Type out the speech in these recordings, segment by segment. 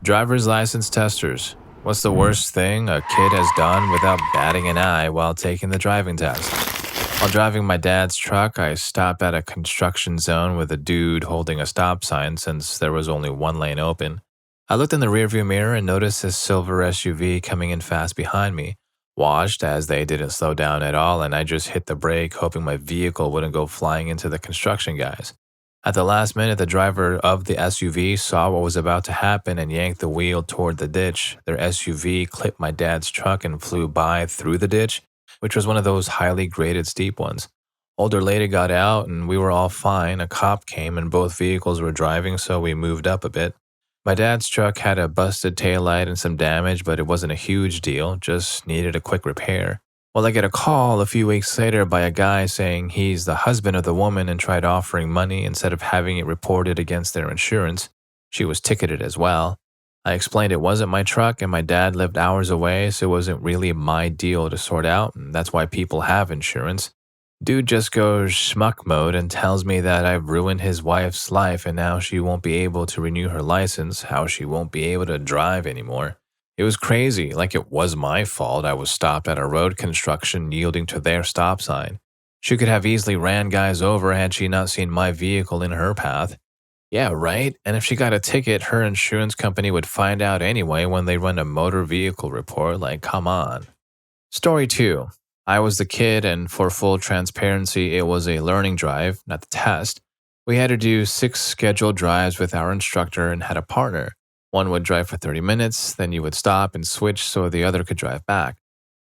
Driver's license testers. What's the worst thing a kid has done without batting an eye while taking the driving test? While driving my dad's truck, I stopped at a construction zone with a dude holding a stop sign since there was only one lane open. I looked in the rearview mirror and noticed his silver SUV coming in fast behind me. Watched as they didn't slow down at all, and I just hit the brake, hoping my vehicle wouldn't go flying into the construction guys. At the last minute, the driver of the SUV saw what was about to happen and yanked the wheel toward the ditch. Their SUV clipped my dad's truck and flew by through the ditch, which was one of those highly graded steep ones. Older lady got out and we were all fine. A cop came and both vehicles were driving, so we moved up a bit. My dad's truck had a busted taillight and some damage, but it wasn't a huge deal, just needed a quick repair. Well, I get a call a few weeks later by a guy saying he's the husband of the woman and tried offering money instead of having it reported against their insurance. She was ticketed as well. I explained it wasn't my truck and my dad lived hours away, so it wasn't really my deal to sort out, and that's why people have insurance. Dude just goes schmuck mode and tells me that I've ruined his wife's life and now she won't be able to renew her license, how she won't be able to drive anymore. It was crazy, like it was my fault I was stopped at a road construction yielding to their stop sign. She could have easily ran guys over had she not seen my vehicle in her path. Yeah, right? And if she got a ticket, her insurance company would find out anyway when they run a motor vehicle report, like come on. Story 2. I was the kid and for full transparency, it was a learning drive, not the test. We had to do 6 scheduled drives with our instructor and had a partner. One would drive for 30 minutes, then you would stop and switch so the other could drive back.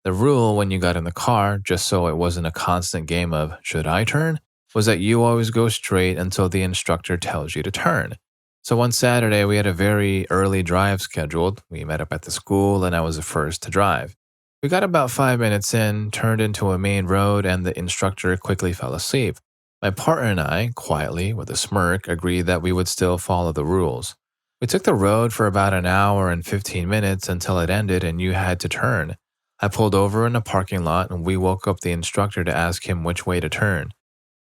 The rule when you got in the car, just so it wasn't a constant game of, should I turn? Was that you always go straight until the instructor tells you to turn. So one Saturday, we had a very early drive scheduled. We met up at the school and I was the first to drive. We got about 5 minutes in, turned into a main road, and the instructor quickly fell asleep. My partner and I, quietly, with a smirk, agreed that we would still follow the rules. We took the road for about an hour and 15 minutes until it ended and you had to turn. I pulled over in a parking lot and we woke up the instructor to ask him which way to turn.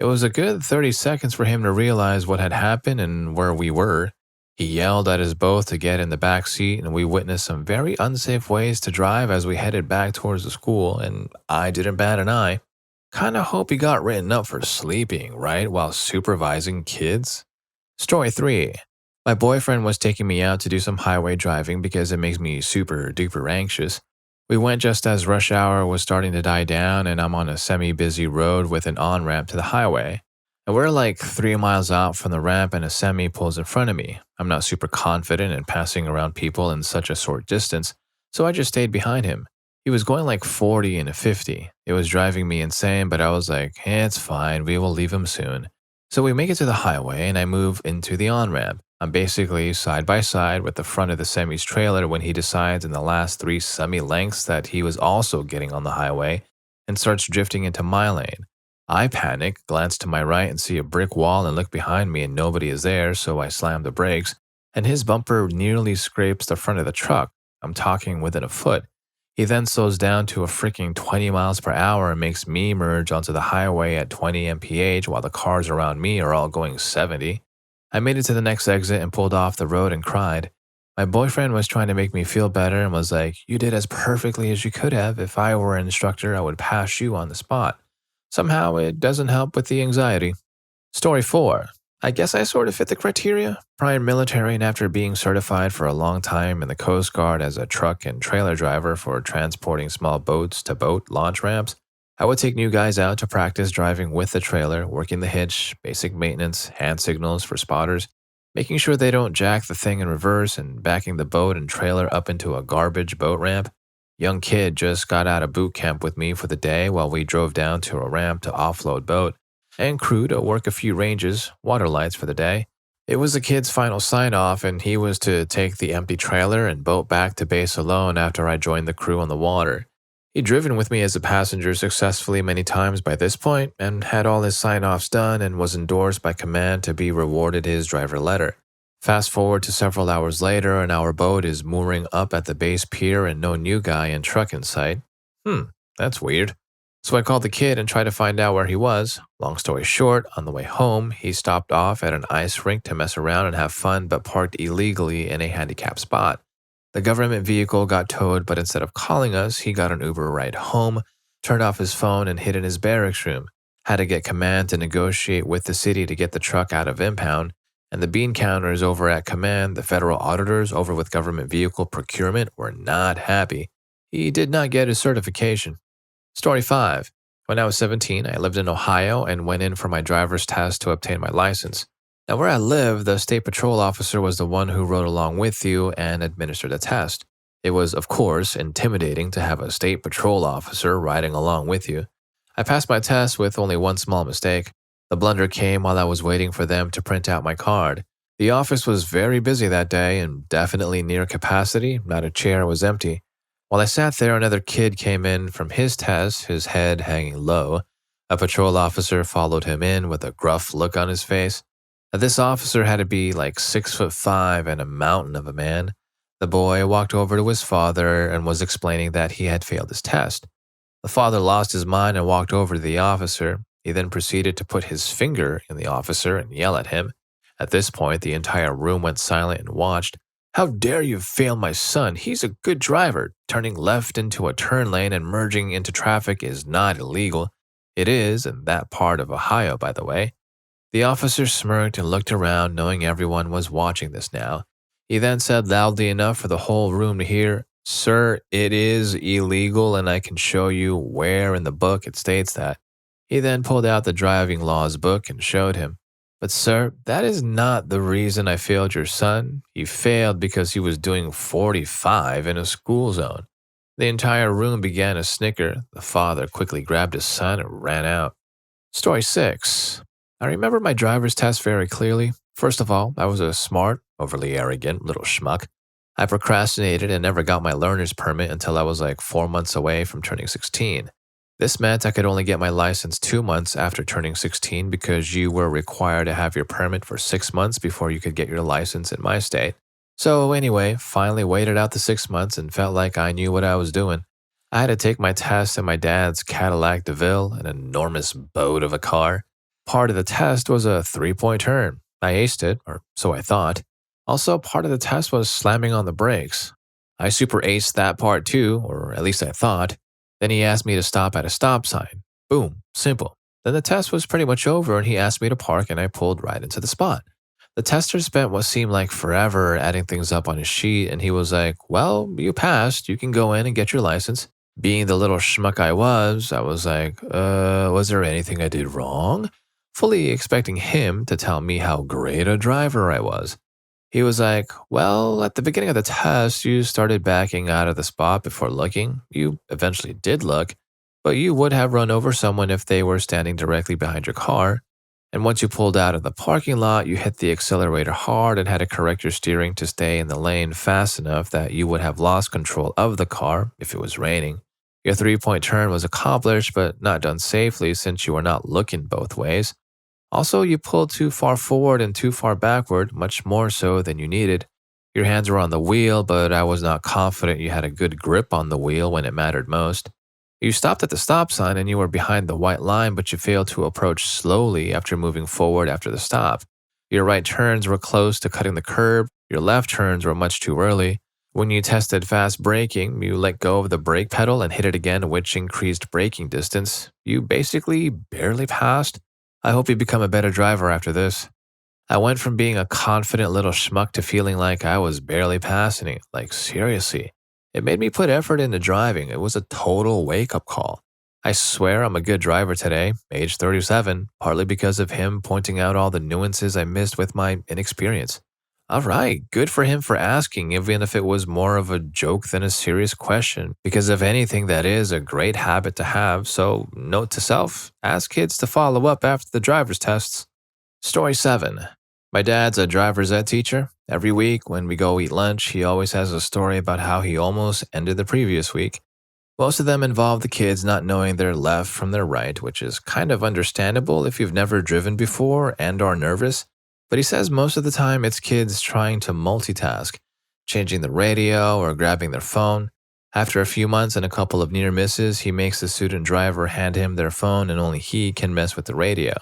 It was a good 30 seconds for him to realize what had happened and where we were. He yelled at us both to get in the back seat and we witnessed some very unsafe ways to drive as we headed back towards the school, and I didn't bat an eye. Kinda hope he got written up for sleeping, right, while supervising kids? Story 3. My boyfriend was taking me out to do some highway driving because it makes me super duper anxious. We went just as rush hour was starting to die down and I'm on a semi-busy road with an on-ramp to the highway. And we're like 3 miles out from the ramp and a semi pulls in front of me. I'm not super confident in passing around people in such a short distance, so I just stayed behind him. He was going like 40 and a 50. It was driving me insane, but I was like, it's fine, we will leave him soon. So we make it to the highway and I move into the on-ramp. I'm basically side by side with the front of the semi's trailer when he decides in the last 3 semi-lengths that he was also getting on the highway and starts drifting into my lane. I panic, glance to my right and see a brick wall and look behind me and nobody is there, so I slam the brakes and his bumper nearly scrapes the front of the truck. I'm talking within a foot. He then slows down to a freaking 20 miles per hour and makes me merge onto the highway at 20 mph while the cars around me are all going 70. I made it to the next exit and pulled off the road and cried. My boyfriend was trying to make me feel better and was like, you did as perfectly as you could have. If I were an instructor, I would pass you on the spot. Somehow it doesn't help with the anxiety. Story 4. I guess I sort of fit the criteria. Prior military and after being certified for a long time in the Coast Guard as a truck and trailer driver for transporting small boats to boat launch ramps, I would take new guys out to practice driving with the trailer, working the hitch, basic maintenance, hand signals for spotters, making sure they don't jack the thing in reverse, and backing the boat and trailer up into a garbage boat ramp. Young kid just got out of boot camp with me for the day while we drove down to a ramp to offload boat, and crew to work a few ranges, water lights for the day. It was the kid's final sign-off and he was to take the empty trailer and boat back to base alone after I joined the crew on the water. He'd driven with me as a passenger successfully many times by this point and had all his sign-offs done and was endorsed by command to be rewarded his driver letter. Fast forward to several hours later and our boat is mooring up at the base pier and no new guy and truck in sight. That's weird. So I called the kid and tried to find out where he was. Long story short, on the way home, he stopped off at an ice rink to mess around and have fun but parked illegally in a handicapped spot. The government vehicle got towed, but instead of calling us, he got an Uber ride home, turned off his phone, and hid in his barracks room. Had to get command to negotiate with the city to get the truck out of impound, and the bean counters over at command, the federal auditors over with government vehicle procurement, were not happy. He did not get his certification. Story 5. When I was 17, I lived in Ohio and went in for my driver's test to obtain my license. Now, where I live, the state patrol officer was the one who rode along with you and administered the test. It was, of course, intimidating to have a state patrol officer riding along with you. I passed my test with only one small mistake. The blunder came while I was waiting for them to print out my card. The office was very busy that day and definitely near capacity. Not a chair was empty. While I sat there, another kid came in from his test, his head hanging low. A patrol officer followed him in with a gruff look on his face. This officer had to be like 6'5" and a mountain of a man. The boy walked over to his father and was explaining that he had failed his test. The father lost his mind and walked over to the officer. He then proceeded to put his finger in the officer and yell at him. At this point, the entire room went silent and watched. "How dare you fail my son? He's a good driver. Turning left into a turn lane and merging into traffic is not illegal. It is in that part of Ohio, by the way." The officer smirked and looked around, knowing everyone was watching this now. He then said loudly enough for the whole room to hear, "Sir, it is illegal and I can show you where in the book it states that." He then pulled out the driving laws book and showed him. "But sir, that is not the reason I failed your son. He failed because he was doing 45 in a school zone." The entire room began to snicker. The father quickly grabbed his son and ran out. Story 6. I remember my driver's test very clearly. First of all, I was a smart, overly arrogant little schmuck. I procrastinated and never got my learner's permit until I was like 4 months away from turning 16. This meant I could only get my license 2 months after turning 16 because you were required to have your permit for 6 months before you could get your license in my state. So anyway, finally waited out the 6 months and felt like I knew what I was doing. I had to take my test in my dad's Cadillac DeVille, an enormous boat of a car. Part of the test was a 3-point turn. I aced it, or so I thought. Also, part of the test was slamming on the brakes. I super aced that part too, or at least I thought. Then he asked me to stop at a stop sign. Boom, simple. Then the test was pretty much over and he asked me to park and I pulled right into the spot. The tester spent what seemed like forever adding things up on his sheet and he was like, "Well, you passed. You can go in and get your license." Being the little schmuck I was like, was there anything I did wrong? Fully expecting him to tell me how great a driver I was. He was like, "Well, at the beginning of the test, you started backing out of the spot before looking. You eventually did look, but you would have run over someone if they were standing directly behind your car. And once you pulled out of the parking lot, you hit the accelerator hard and had to correct your steering to stay in the lane fast enough that you would have lost control of the car if it was raining. Your 3-point turn was accomplished, but not done safely since you were not looking both ways. Also, you pulled too far forward and too far backward, much more so than you needed. Your hands were on the wheel, but I was not confident you had a good grip on the wheel when it mattered most. You stopped at the stop sign and you were behind the white line, but you failed to approach slowly after moving forward after the stop. Your right turns were close to cutting the curb. Your left turns were much too early. When you tested fast braking, you let go of the brake pedal and hit it again, which increased braking distance. You basically barely passed. I hope you become a better driver after this. I went from being a confident little schmuck to feeling like I was barely passing it. Like, seriously. It made me put effort into driving. It was a total wake-up call. I swear I'm a good driver today, age 37, partly because of him pointing out all the nuances I missed with my inexperience. All right, good for him for asking, even if it was more of a joke than a serious question, because if anything, that is a great habit to have. So, note to self, ask kids to follow up after the driver's tests. Story 7. My dad's a driver's ed teacher. Every week when we go eat lunch, he always has a story about how he almost ended the previous week. Most of them involve the kids not knowing their left from their right, which is kind of understandable if you've never driven before and are nervous. But he says most of the time it's kids trying to multitask, changing the radio or grabbing their phone. After a few months and a couple of near misses, he makes the student driver hand him their phone and only he can mess with the radio.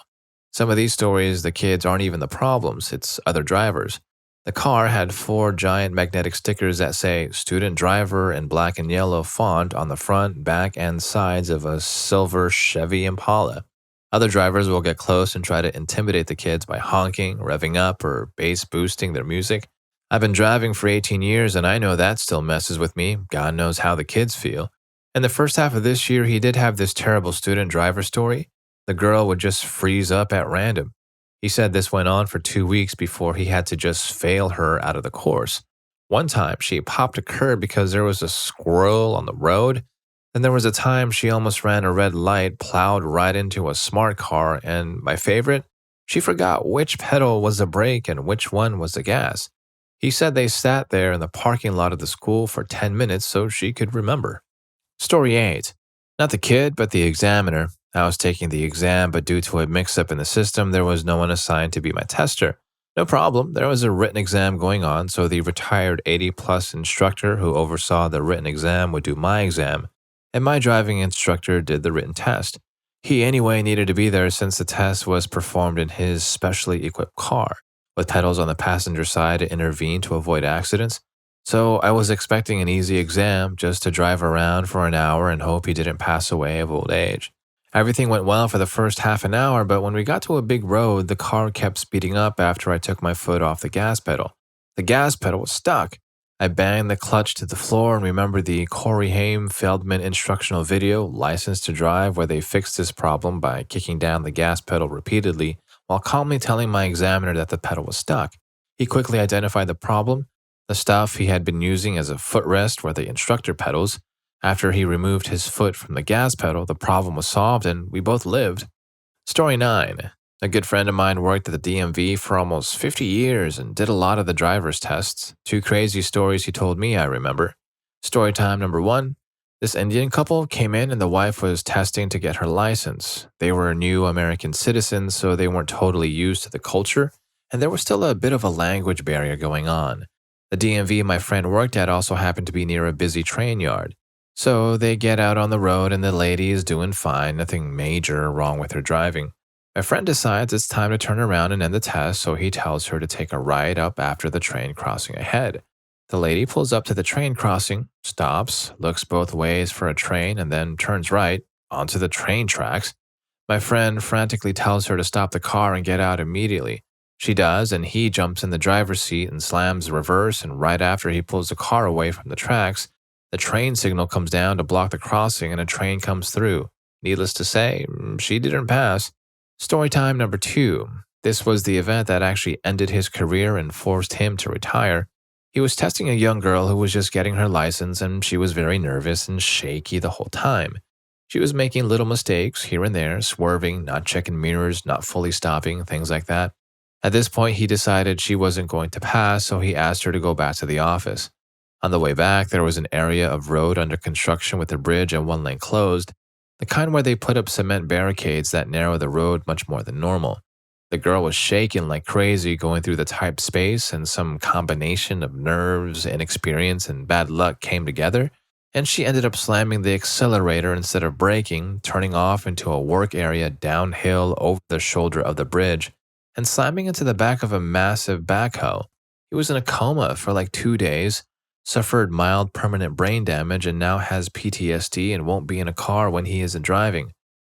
Some of these stories, the kids aren't even the problems, it's other drivers. The car had four giant magnetic stickers that say student driver in black and yellow font on the front, back, and sides of a silver Chevy Impala. Other drivers will get close and try to intimidate the kids by honking, revving up, or bass boosting their music. I've been driving for 18 years and I know that still messes with me. God knows how the kids feel. In the first half of this year, he did have this terrible student driver story. The girl would just freeze up at random. He said this went on for 2 weeks before he had to just fail her out of the course. One time, she popped a curb because there was a squirrel on the road. Then there was a time she almost ran a red light, plowed right into a smart car, and my favorite, she forgot which pedal was the brake and which one was the gas. He said they sat there in the parking lot of the school for 10 minutes so she could remember. Story 8. Not the kid, but the examiner. I was taking the exam, but due to a mix-up in the system, there was no one assigned to be my tester. No problem, there was a written exam going on, so the retired 80-plus instructor who oversaw the written exam would do my exam, and my driving instructor did the written test. He anyway needed to be there since the test was performed in his specially equipped car, with pedals on the passenger side to intervene to avoid accidents. So I was expecting an easy exam just to drive around for an hour and hope he didn't pass away of old age. Everything went well for the first half an hour, but when we got to a big road, the car kept speeding up after I took my foot off the gas pedal. The gas pedal was stuck. I banged the clutch to the floor and remembered the Corey Haim Feldman instructional video, License to Drive, where they fixed this problem by kicking down the gas pedal repeatedly while calmly telling my examiner that the pedal was stuck. He quickly identified the problem. The stuff he had been using as a footrest were the instructor pedals. After he removed his foot from the gas pedal, the problem was solved and we both lived. Story 9. A good friend of mine worked at the DMV for almost 50 years and did a lot of the driver's tests. 2 crazy stories he told me I remember. Story time number 1. This Indian couple came in and the wife was testing to get her license. They were new American citizens, so they weren't totally used to the culture, and there was still a bit of a language barrier going on. The DMV my friend worked at also happened to be near a busy train yard. So they get out on the road and the lady is doing fine, nothing major wrong with her driving. My friend decides it's time to turn around and end the test, so he tells her to take a ride up after the train crossing ahead. The lady pulls up to the train crossing, stops, looks both ways for a train, and then turns right onto the train tracks. My friend frantically tells her to stop the car and get out immediately. She does, and he jumps in the driver's seat and slams reverse, and right after he pulls the car away from the tracks, the train signal comes down to block the crossing and a train comes through. Needless to say, she didn't pass. Story time number 2. This was the event that actually ended his career and forced him to retire. He was testing a young girl who was just getting her license and she was very nervous and shaky the whole time. She was making little mistakes here and there, swerving, not checking mirrors, not fully stopping, things like that. At this point, he decided she wasn't going to pass, so he asked her to go back to the office. On the way back, there was an area of road under construction with a bridge and one lane closed, the kind where they put up cement barricades that narrow the road much more than normal. The girl was shaking like crazy going through the tight space, and some combination of nerves, inexperience, and bad luck came together, and she ended up slamming the accelerator instead of braking, turning off into a work area downhill over the shoulder of the bridge, and slamming into the back of a massive backhoe. He was in a coma for like 2 days, suffered mild permanent brain damage, and now has PTSD and won't be in a car when he isn't driving.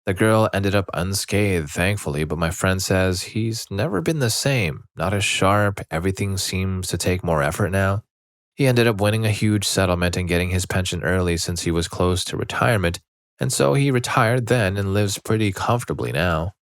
The girl ended up unscathed, thankfully, but my friend says he's never been the same, not as sharp, everything seems to take more effort now. He ended up winning a huge settlement and getting his pension early since he was close to retirement, and so he retired then and lives pretty comfortably now.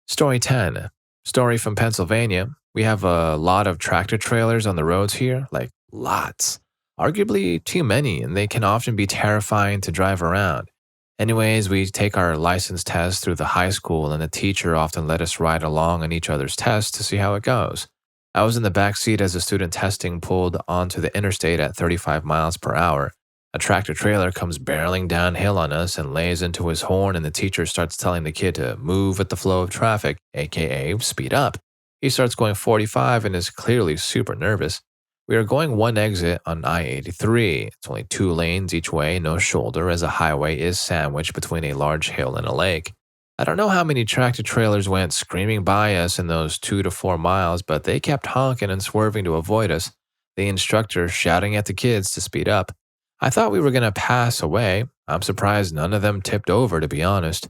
Story 10. Story from Pennsylvania. We have a lot of tractor trailers on the roads here, like lots. Arguably too many, and they can often be terrifying to drive around. Anyways, we take our license test through the high school, and the teacher often let us ride along on each other's tests to see how it goes. I was in the back seat as the student testing pulled onto the interstate at 35 miles per hour. A tractor trailer comes barreling downhill on us and lays into his horn, and the teacher starts telling the kid to move with the flow of traffic, aka speed up. He starts going 45 and is clearly super nervous. We are going one exit on I-83. It's only 2 lanes each way, no shoulder, as a highway is sandwiched between a large hill and a lake. I don't know how many tractor trailers went screaming by us in those 2 to 4 miles, but they kept honking and swerving to avoid us, the instructor shouting at the kids to speed up. I thought we were going to pass away. I'm surprised none of them tipped over, to be honest.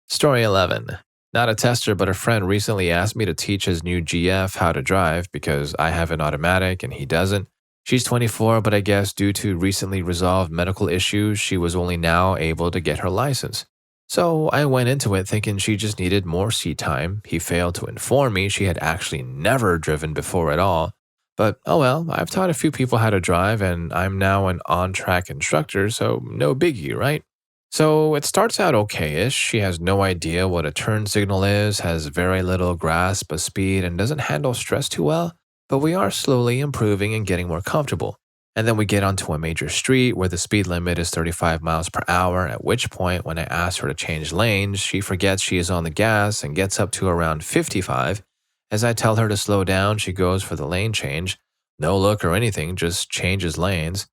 Story 11. Not a tester, but a friend recently asked me to teach his new GF how to drive because I have an automatic and he doesn't. She's 24, but I guess due to recently resolved medical issues, she was only now able to get her license. So I went into it thinking she just needed more seat time. He failed to inform me she had actually never driven before at all. But oh well, I've taught a few people how to drive and I'm now an on track instructor, so no biggie, right? So it starts out okay-ish. She has no idea what a turn signal is, has very little grasp of speed, and doesn't handle stress too well. But we are slowly improving and getting more comfortable. And then we get onto a major street where the speed limit is 35 miles per hour, at which point, when I ask her to change lanes, she forgets she is on the gas and gets up to around 55. As I tell her to slow down, she goes for the lane change. No look or anything, just changes lanes.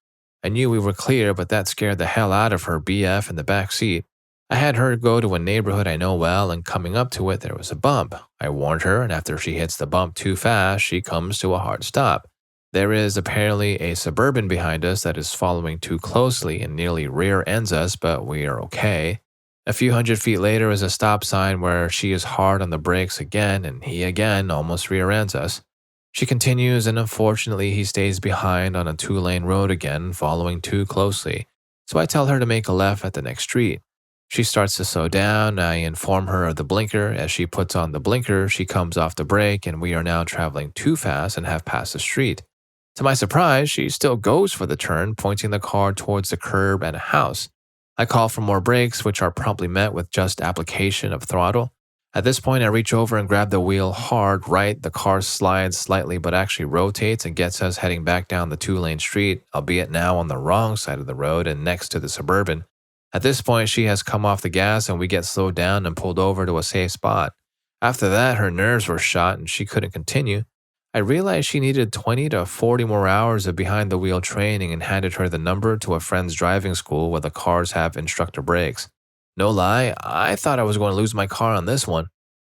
I knew we were clear, but that scared the hell out of her BF in the back seat. I had her go to a neighborhood I know well, and coming up to it, there was a bump. I warned her, and after she hits the bump too fast, she comes to a hard stop. There is apparently a Suburban behind us that is following too closely and nearly rear ends us, but we are okay. A few hundred feet later is a stop sign where she is hard on the brakes again, and he again almost rear ends us. She continues, and unfortunately, he stays behind on a 2-lane road again, following too closely. So I tell her to make a left at the next street. She starts to slow down. I inform her of the blinker. As she puts on the blinker, she comes off the brake, and we are now traveling too fast and have passed the street. To my surprise, she still goes for the turn, pointing the car towards the curb and a house. I call for more brakes, which are promptly met with just application of throttle. At this point, I reach over and grab the wheel hard right. The car slides slightly but actually rotates and gets us heading back down the 2-lane street, albeit now on the wrong side of the road and next to the Suburban. At this point, she has come off the gas and we get slowed down and pulled over to a safe spot. After that, her nerves were shot and she couldn't continue. I realized she needed 20 to 40 more hours of behind-the-wheel training and handed her the number to a friend's driving school where the cars have instructor brakes. No lie, I thought I was going to lose my car on this one.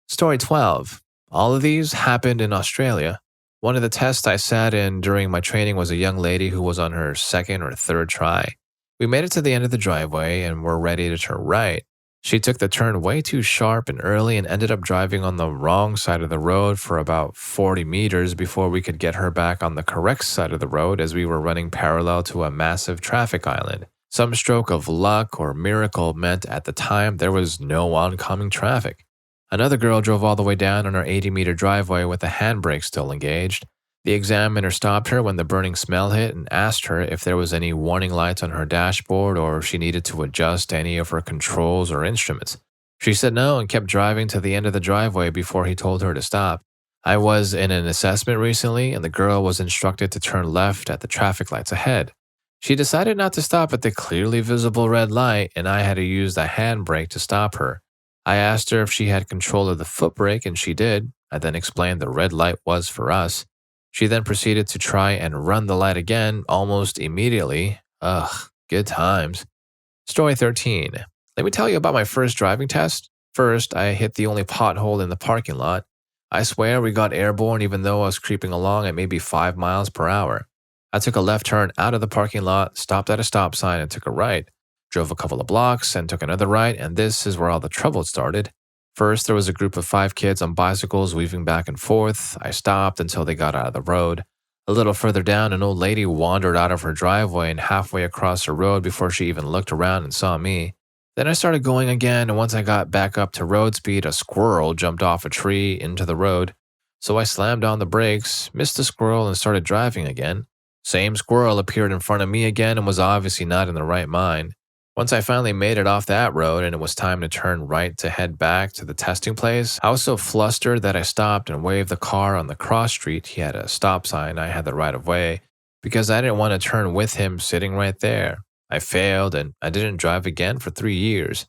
Story 12. All of these happened in Australia. One of the tests I sat in during my training was a young lady who was on her second or third try. We made it to the end of the driveway and were ready to turn right. She took the turn way too sharp and early and ended up driving on the wrong side of the road for about 40 meters before we could get her back on the correct side of the road as we were running parallel to a massive traffic island. Some stroke of luck or miracle meant at the time there was no oncoming traffic. Another girl drove all the way down on our 80-meter driveway with the handbrake still engaged. The examiner stopped her when the burning smell hit and asked her if there was any warning lights on her dashboard or if she needed to adjust any of her controls or instruments. She said no and kept driving to the end of the driveway before he told her to stop. I was in an assessment recently and the girl was instructed to turn left at the traffic lights ahead. She decided not to stop at the clearly visible red light and I had to use the handbrake to stop her. I asked her if she had control of the foot brake and she did. I then explained the red light was for us. She then proceeded to try and run the light again almost immediately. Ugh, good times. Story 13. Let me tell you about my first driving test. First, I hit the only pothole in the parking lot. I swear we got airborne even though I was creeping along at maybe 5 miles per hour. I took a left turn out of the parking lot, stopped at a stop sign and took a right. Drove a couple of blocks and took another right, and this is where all the trouble started. First, there was a group of 5 kids on bicycles weaving back and forth. I stopped until they got out of the road. A little further down, an old lady wandered out of her driveway and halfway across the road before she even looked around and saw me. Then I started going again, and once I got back up to road speed, a squirrel jumped off a tree into the road. So I slammed on the brakes, missed the squirrel, and started driving again. Same squirrel appeared in front of me again and was obviously not in the right mind. Once I finally made it off that road and it was time to turn right to head back to the testing place, I was so flustered that I stopped and waved the car on the cross street. He had a stop sign, I had the right of way, because I didn't want to turn with him sitting right there. I failed and I didn't drive again for 3 years.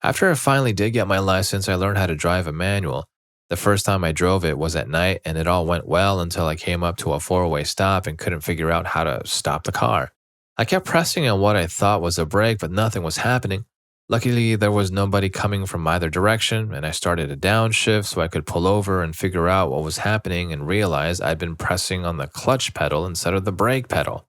After I finally did get my license, I learned how to drive a manual. The first time I drove it was at night and it all went well until I came up to a 4-way stop and couldn't figure out how to stop the car. I kept pressing on what I thought was a brake, but nothing was happening. Luckily, there was nobody coming from either direction, and I started a downshift so I could pull over and figure out what was happening and realize I'd been pressing on the clutch pedal instead of the brake pedal.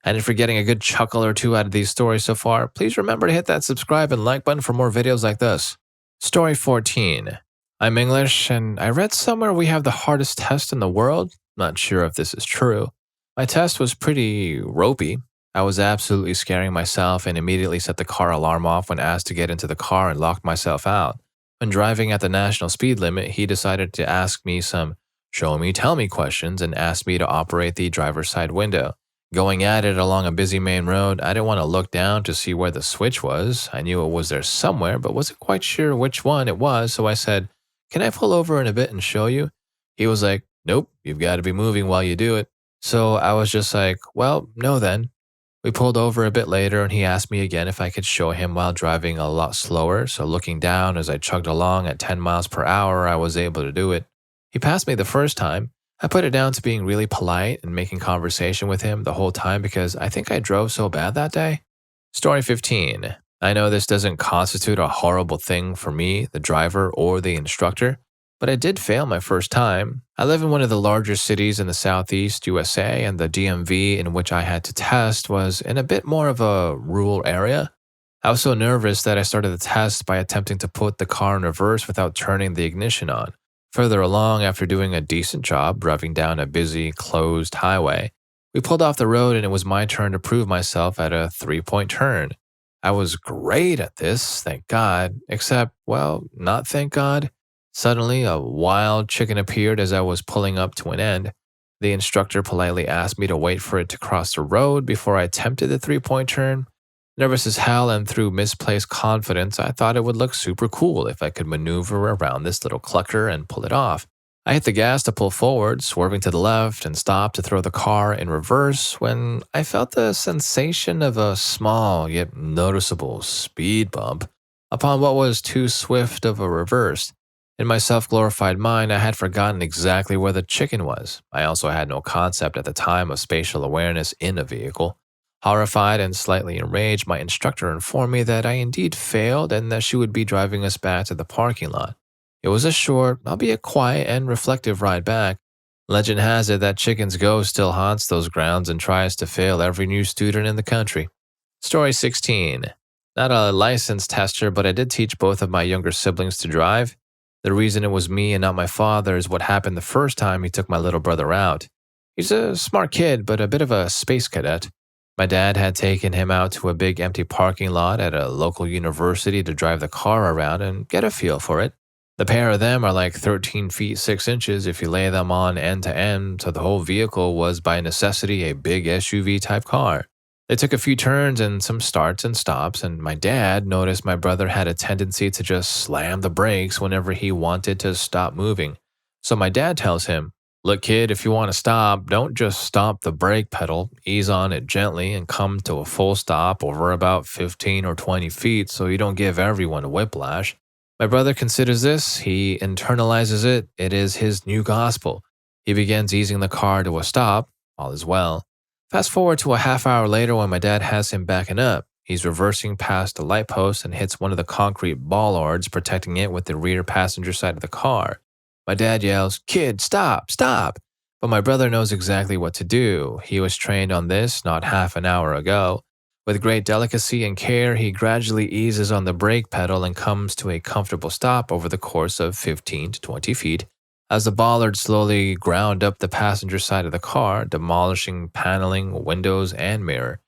And if you're getting a good chuckle or two out of these stories so far, please remember to hit that subscribe and like button for more videos like this. Story 14. I'm English, and I read somewhere we have the hardest test in the world. Not sure if this is true. My test was pretty ropey. I was absolutely scaring myself and immediately set the car alarm off when asked to get into the car and locked myself out. When driving at the national speed limit, he decided to ask me some show me, tell me questions and asked me to operate the driver's side window. Going at it along a busy main road, I didn't want to look down to see where the switch was. I knew it was there somewhere, but wasn't quite sure which one it was, so I said, "Can I pull over in a bit and show you?" He was like, "Nope, you've got to be moving while you do it." So I was just like, "Well, no then." We pulled over a bit later and he asked me again if I could show him while driving a lot slower, so looking down as I chugged along at 10 miles per hour, I was able to do it. He passed me the first time. I put it down to being really polite and making conversation with him the whole time because I think I drove so bad that day. Story 15. I know this doesn't constitute a horrible thing for me, the driver, or the instructor, but I did fail my first time. I live in one of the larger cities in the southeast USA, and the DMV in which I had to test was in a bit more of a rural area. I was so nervous that I started the test by attempting to put the car in reverse without turning the ignition on. Further along, after doing a decent job driving down a busy, closed highway, we pulled off the road and it was my turn to prove myself at a three-point turn. I was great at this, thank God, except, well, not thank God. Suddenly, a wild chicken appeared as I was pulling up to an end. The instructor politely asked me to wait for it to cross the road before I attempted the three-point turn. Nervous as hell and through misplaced confidence, I thought it would look super cool if I could maneuver around this little clucker and pull it off. I hit the gas to pull forward, swerving to the left, and stopped to throw the car in reverse when I felt the sensation of a small yet noticeable speed bump upon what was too swift of a reverse. In my self-glorified mind, I had forgotten exactly where the chicken was. I also had no concept at the time of spatial awareness in a vehicle. Horrified and slightly enraged, my instructor informed me that I indeed failed and that she would be driving us back to the parking lot. It was a short, albeit quiet and reflective ride back. Legend has it that Chicken's ghost still haunts those grounds and tries to fail every new student in the country. Story 16. Not a licensed tester, but I did teach both of my younger siblings to drive. The reason it was me and not my father is what happened the first time he took my little brother out. He's a smart kid, but a bit of a space cadet. My dad had taken him out to a big empty parking lot at a local university to drive the car around and get a feel for it. The pair of them are like 13 feet 6 inches if you lay them on end to end, so the whole vehicle was by necessity a big SUV type car. They took a few turns and some starts and stops, and my dad noticed my brother had a tendency to just slam the brakes whenever he wanted to stop moving. So my dad tells him, "Look, kid, if you want to stop, don't just stop the brake pedal, ease on it gently and come to a full stop over about 15 or 20 feet so you don't give everyone a whiplash." My brother considers this, he internalizes it, it is his new gospel. He begins easing the car to a stop, all is well. Fast forward to a half hour later when my dad has him backing up. He's reversing past the light post and hits one of the concrete bollards protecting it with the rear passenger side of the car. My dad yells, "Kid, stop, stop!" But my brother knows exactly what to do. He was trained on this not half an hour ago. With great delicacy and care, he gradually eases on the brake pedal and comes to a comfortable stop over the course of 15 to 20 feet. As the bollard slowly ground up the passenger side of the car, demolishing paneling, windows, and mirror.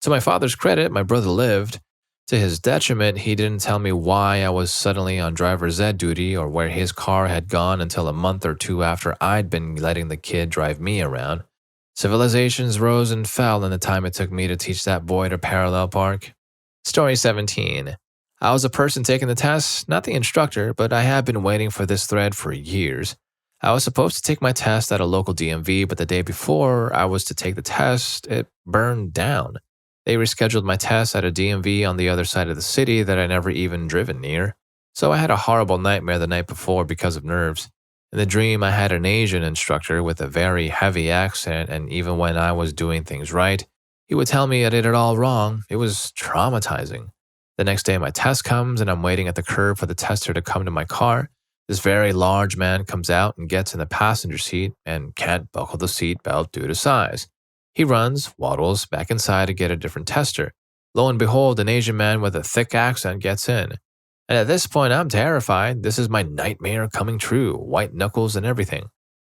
To my father's credit, my brother lived. To his detriment, he didn't tell me why I was suddenly on driver's ed duty or where his car had gone until a month or two after I'd been letting the kid drive me around. Civilizations rose and fell in the time it took me to teach that boy to parallel park. Story 17. I was a person taking the test, not the instructor, but I had been waiting for this thread for years. I was supposed to take my test at a local DMV, but the day before I was to take the test, it burned down. They rescheduled my test at a DMV on the other side of the city that I never even driven near. So I had a horrible nightmare the night before because of nerves. In the dream, I had an Asian instructor with a very heavy accent, and even when I was doing things right, he would tell me I did it all wrong. It was traumatizing. The next day, my test comes, and I'm waiting at the curb for the tester to come to my car. This very large man comes out and gets in the passenger seat and can't buckle the seat belt due to size. He runs, waddles back inside to get a different tester. Lo and behold, an Asian man with a thick accent gets in. And at this point, I'm terrified. This is my nightmare coming true, white knuckles and everything.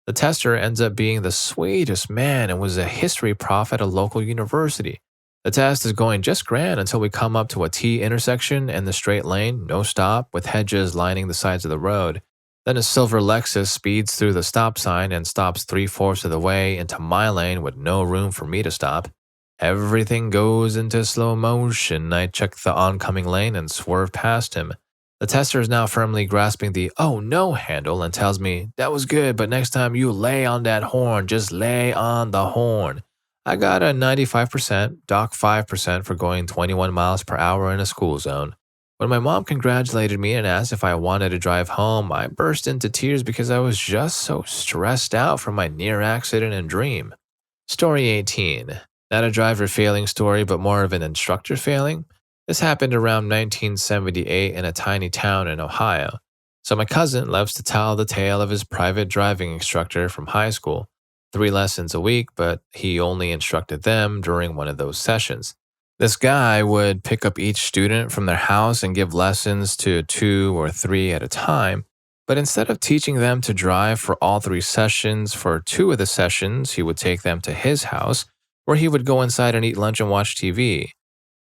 The tester ends up being the sweetest man and was a history prof at a local university. The test is going just grand until we come up to a T intersection in the straight lane, no stop, with hedges lining the sides of the road. Then a silver Lexus speeds through the stop sign and stops 3/4 of the way into my lane with no room for me to stop. Everything goes into slow motion. I check the oncoming lane and swerve past him. The tester is now firmly grasping the "oh no" handle and tells me, "That was good, but next time you lay on that horn, just lay on the horn." I got a 95%, dock 5% for going 21 miles per hour in a school zone. When my mom congratulated me and asked if I wanted to drive home, I burst into tears because I was just so stressed out from my near accident and dream. Story 18. Not a driver failing story, but more of an instructor failing. This happened around 1978 in a tiny town in Ohio. So my cousin loves to tell the tale of his private driving instructor from high school. 3 lessons a week, but he only instructed them during one of those sessions. This guy would pick up each student from their house and give lessons to 2 or 3 at a time. But instead of teaching them to drive for all 3 sessions, for 2 of the sessions, he would take them to his house, where he would go inside and eat lunch and watch TV.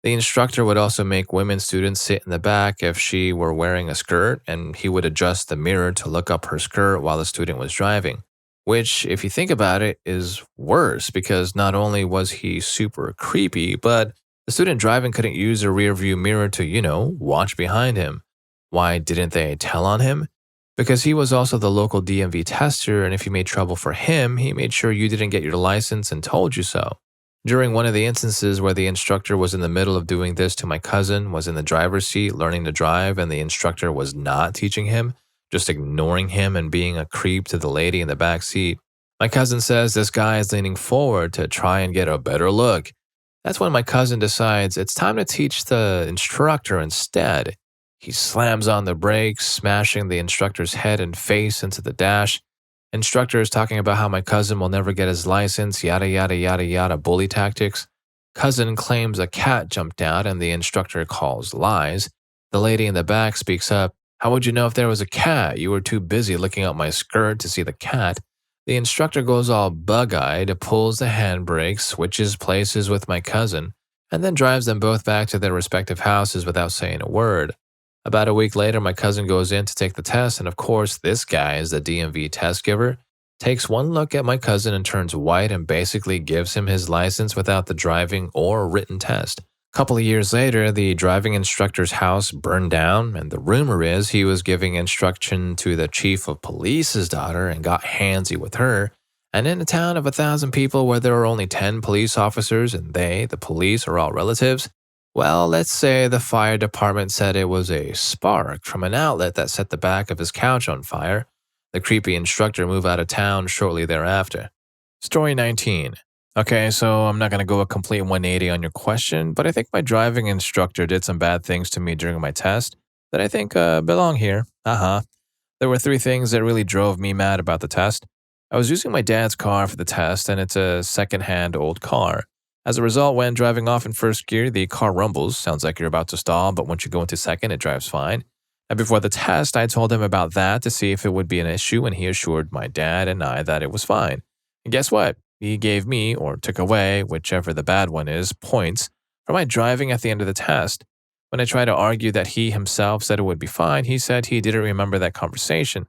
The instructor would also make women students sit in the back if she were wearing a skirt, and he would adjust the mirror to look up her skirt while the student was driving. Which, if you think about it, is worse because not only was he super creepy, but the student driving couldn't use a rear view mirror to, watch behind him. Why didn't they tell on him? Because he was also the local DMV tester, and if you made trouble for him, he made sure you didn't get your license and told you so. During one of the instances where the instructor was in the middle of doing this to my cousin, was in the driver's seat learning to drive, and the instructor was not teaching him, just ignoring him and being a creep to the lady in the back seat. My cousin says this guy is leaning forward to try and get a better look. That's when my cousin decides it's time to teach the instructor instead. He slams on the brakes, smashing the instructor's head and face into the dash. Instructor is talking about how my cousin will never get his license, yada yada yada yada bully tactics. Cousin claims a cat jumped out and the instructor calls lies. The lady in the back speaks up. How would you know if there was a cat? You were too busy looking up my skirt to see the cat. The instructor goes all bug-eyed, pulls the handbrake, switches places with my cousin, and then drives them both back to their respective houses without saying a word. About a week later, my cousin goes in to take the test, and of course, this guy is the DMV test giver, takes one look at my cousin and turns white and basically gives him his license without the driving or written test. A couple of years later, the driving instructor's house burned down, and the rumor is he was giving instruction to the chief of police's daughter and got handsy with her. And in a town of 1,000 people where there are only 10 police officers and they, the police, are all relatives, well, let's say the fire department said it was a spark from an outlet that set the back of his couch on fire. The creepy instructor moved out of town shortly thereafter. Story 19. Okay, so I'm not going to go a complete 180 on your question, but I think my driving instructor did some bad things to me during my test that I think belong here. There were 3 things that really drove me mad about the test. I was using my dad's car for the test, and it's a second-hand old car. As a result, when driving off in first gear, the car rumbles. Sounds like you're about to stall, but once you go into second, it drives fine. And before the test, I told him about that to see if it would be an issue, and he assured my dad and I that it was fine. And guess what? He gave me, or took away, whichever the bad one is, points for my driving at the end of the test. When I tried to argue that he himself said it would be fine, he said he didn't remember that conversation.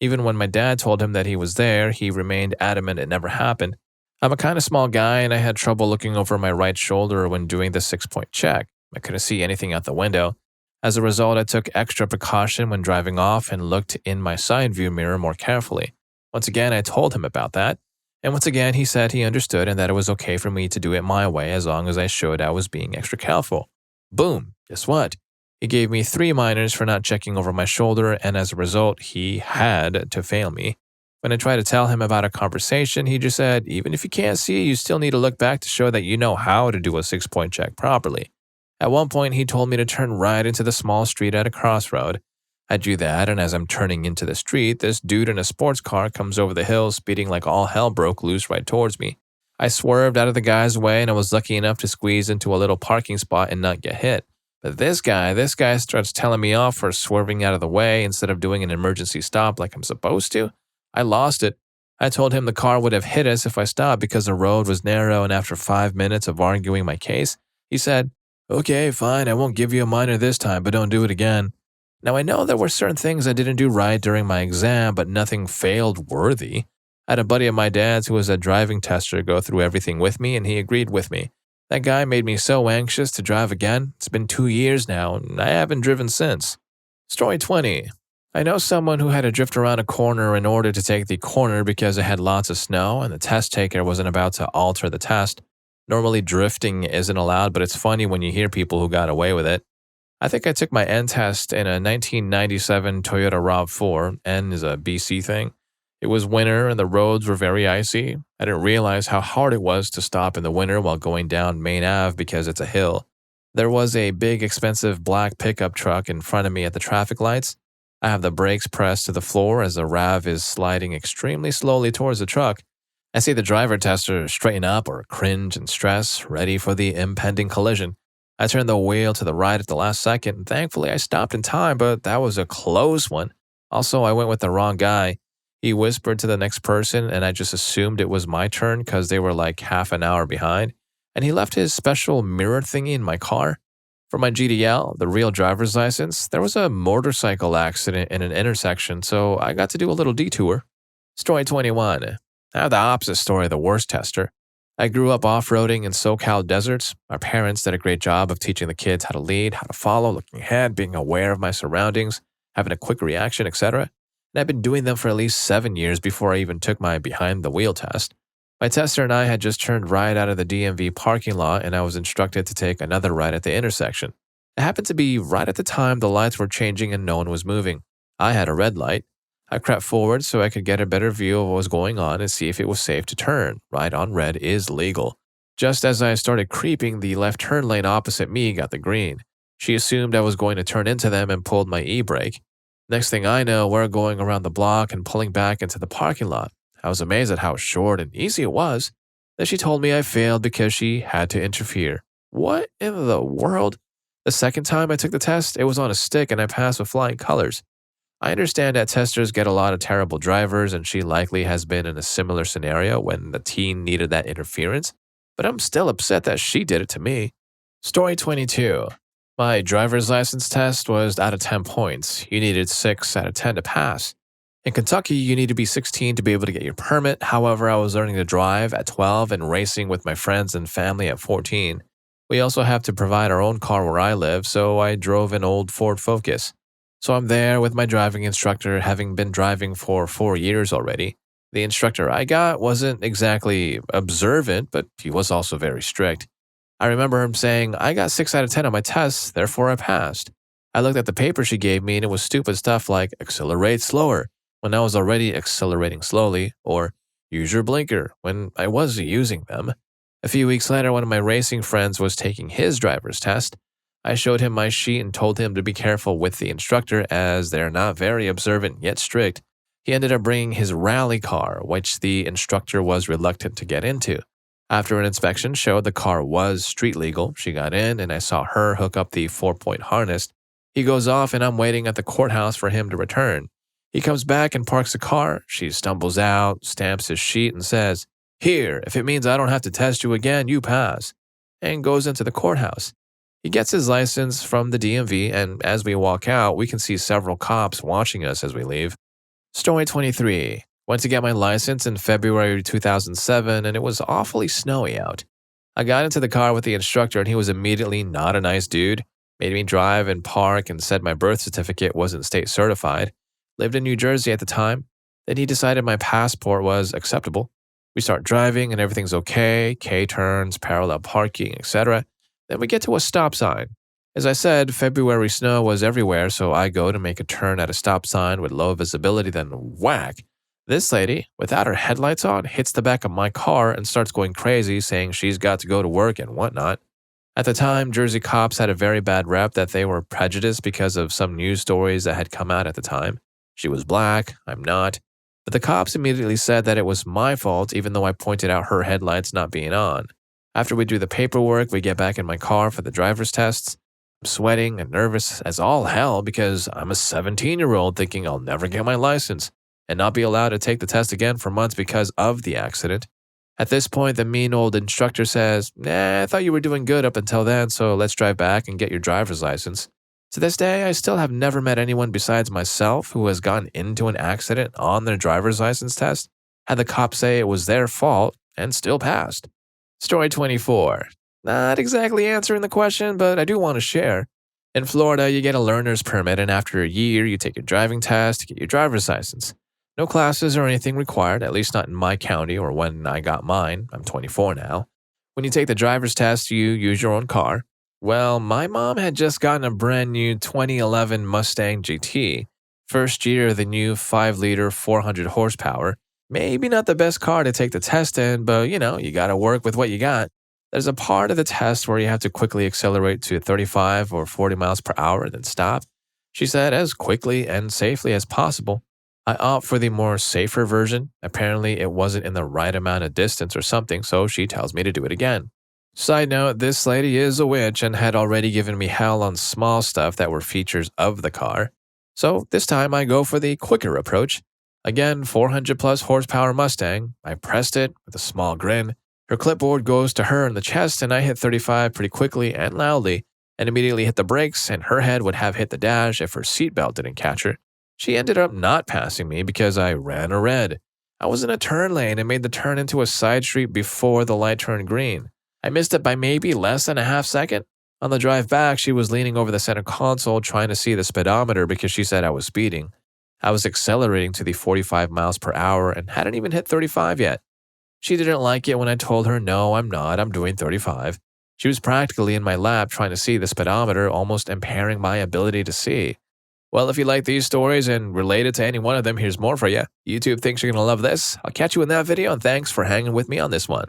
Even when my dad told him that he was there, he remained adamant it never happened. I'm a kind of small guy, and I had trouble looking over my right shoulder when doing the 6-point check. I couldn't see anything out the window. As a result, I took extra precaution when driving off and looked in my side view mirror more carefully. Once again, I told him about that. And once again, he said he understood and that it was okay for me to do it my way as long as I showed I was being extra careful. Boom, guess what? He gave me 3 minors for not checking over my shoulder, and as a result, he had to fail me. When I tried to tell him about a conversation, he just said, even if you can't see, you still need to look back to show that you know how to do a 6-point check properly. At one point, he told me to turn right into the small street at a crossroad. I do that, and as I'm turning into the street, this dude in a sports car comes over the hill, speeding like all hell broke loose right towards me. I swerved out of the guy's way, and I was lucky enough to squeeze into a little parking spot and not get hit. But this guy starts telling me off for swerving out of the way instead of doing an emergency stop like I'm supposed to. I lost it. I told him the car would have hit us if I stopped because the road was narrow, and after 5 minutes of arguing my case, he said, "Okay, fine, I won't give you a minor this time, but don't do it again." Now, I know there were certain things I didn't do right during my exam, but nothing failed worthy. I had a buddy of my dad's who was a driving tester go through everything with me, and he agreed with me. That guy made me so anxious to drive again. It's been 2 years now, and I haven't driven since. Story 20. I know someone who had to drift around a corner in order to take the corner because it had lots of snow and the test taker wasn't about to alter the test. Normally, drifting isn't allowed, but it's funny when you hear people who got away with it. I think I took my N test in a 1997 Toyota RAV4. N is a BC thing. It was winter and the roads were very icy. I didn't realize how hard it was to stop in the winter while going down Main Ave because it's a hill. There was a big, expensive black pickup truck in front of me at the traffic lights. I have the brakes pressed to the floor as the RAV is sliding extremely slowly towards the truck. I see the driver tester straighten up or cringe in stress, ready for the impending collision. I turned the wheel to the right at the last second, and thankfully I stopped in time, but that was a close one. Also, I went with the wrong guy. He whispered to the next person, and I just assumed it was my turn because they were like half an hour behind, and he left his special mirror thingy in my car. For my GDL, the real driver's license, there was a motorcycle accident in an intersection, so I got to do a little detour. Story 21. I have the opposite story of the worst tester. I grew up off-roading in SoCal deserts. My parents did a great job of teaching the kids how to lead, how to follow, looking ahead, being aware of my surroundings, having a quick reaction, etc. And I've been doing them for at least 7 years before I even took my behind-the-wheel test. My tester and I had just turned right out of the DMV parking lot, and I was instructed to take another right at the intersection. It happened to be right at the time the lights were changing and no one was moving. I had a red light. I crept forward so I could get a better view of what was going on and see if it was safe to turn. Right on red is legal. Just as I started creeping, the left turn lane opposite me got the green. She assumed I was going to turn into them and pulled my e-brake. Next thing I know, we're going around the block and pulling back into the parking lot. I was amazed at how short and easy it was. Then she told me I failed because she had to interfere. What in the world? The second time I took the test, it was on a stick and I passed with flying colors. I understand that testers get a lot of terrible drivers and she likely has been in a similar scenario when the teen needed that interference, but I'm still upset that she did it to me. Story 22. My driver's license test was out of 10 points. You needed 6 out of 10 to pass. In Kentucky, you need to be 16 to be able to get your permit. However, I was learning to drive at 12 and racing with my friends and family at 14. We also have to provide our own car where I live, so I drove an old Ford Focus. So I'm there with my driving instructor, having been driving for 4 years already. The instructor I got wasn't exactly observant, but he was also very strict. I remember him saying, I got 6 out of 10 on my tests, therefore I passed. I looked at the paper she gave me and it was stupid stuff like accelerate slower when I was already accelerating slowly, or use your blinker when I was using them. A few weeks later, one of my racing friends was taking his driver's test. I showed him my sheet and told him to be careful with the instructor as they're not very observant yet strict. He ended up bringing his rally car, which the instructor was reluctant to get into. After an inspection showed the car was street legal, she got in and I saw her hook up the 4-point harness. He goes off and I'm waiting at the courthouse for him to return. He comes back and parks the car. She stumbles out, stamps his sheet and says, "Here, if it means I don't have to test you again, you pass," and goes into the courthouse. He gets his license from the DMV, and as we walk out, we can see several cops watching us as we leave. Story 23. Went to get my license in February 2007, and it was awfully snowy out. I got into the car with the instructor, and he was immediately not a nice dude. Made me drive and park and said my birth certificate wasn't state certified. Lived in New Jersey at the time. Then he decided my passport was acceptable. We start driving and everything's okay, K-turns, parallel parking, etc. Then we get to a stop sign. As I said, February snow was everywhere, so I go to make a turn at a stop sign with low visibility, then whack. This lady, without her headlights on, hits the back of my car and starts going crazy, saying she's got to go to work and whatnot. At the time, Jersey cops had a very bad rep that they were prejudiced because of some news stories that had come out at the time. She was black, I'm not. But the cops immediately said that it was my fault even though I pointed out her headlights not being on. After we do the paperwork, we get back in my car for the driver's tests. I'm sweating and nervous as all hell because I'm a 17-year-old thinking I'll never get my license and not be allowed to take the test again for months because of the accident. At this point, the mean old instructor says, "Nah, I thought you were doing good up until then, so let's drive back and get your driver's license." To this day, I still have never met anyone besides myself who has gotten into an accident on their driver's license test, had the cop say it was their fault, and still passed. Story 24. Not exactly answering the question, but I do want to share. In Florida, you get a learner's permit, and after a year, you take your driving test to get your driver's license. No classes or anything required, at least not in my county or when I got mine. I'm 24 now. When you take the driver's test, you use your own car. Well, my mom had just gotten a brand new 2011 Mustang GT. First year of the new 5-liter 400 horsepower. Maybe not the best car to take the test in, but you gotta work with what you got. There's a part of the test where you have to quickly accelerate to 35 or 40 miles per hour and then stop. She said as quickly and safely as possible. I opt for the more safer version. Apparently, it wasn't in the right amount of distance or something, so she tells me to do it again. Side note, this lady is a witch and had already given me hell on small stuff that were features of the car. So this time I go for the quicker approach. Again, 400 plus horsepower Mustang. I pressed it with a small grin. Her clipboard goes to her in the chest and I hit 35 pretty quickly and loudly and immediately hit the brakes and her head would have hit the dash if her seatbelt didn't catch her. She ended up not passing me because I ran a red. I was in a turn lane and made the turn into a side street before the light turned green. I missed it by maybe less than a half second. On the drive back, she was leaning over the center console trying to see the speedometer because she said I was speeding. I was accelerating to the 45 miles per hour and hadn't even hit 35 yet. She didn't like it when I told her, no, I'm not, I'm doing 35. She was practically in my lap trying to see the speedometer, almost impairing my ability to see. Well, if you like these stories and related to any one of them, here's more for you. YouTube thinks you're going to love this. I'll catch you in that video, and thanks for hanging with me on this one.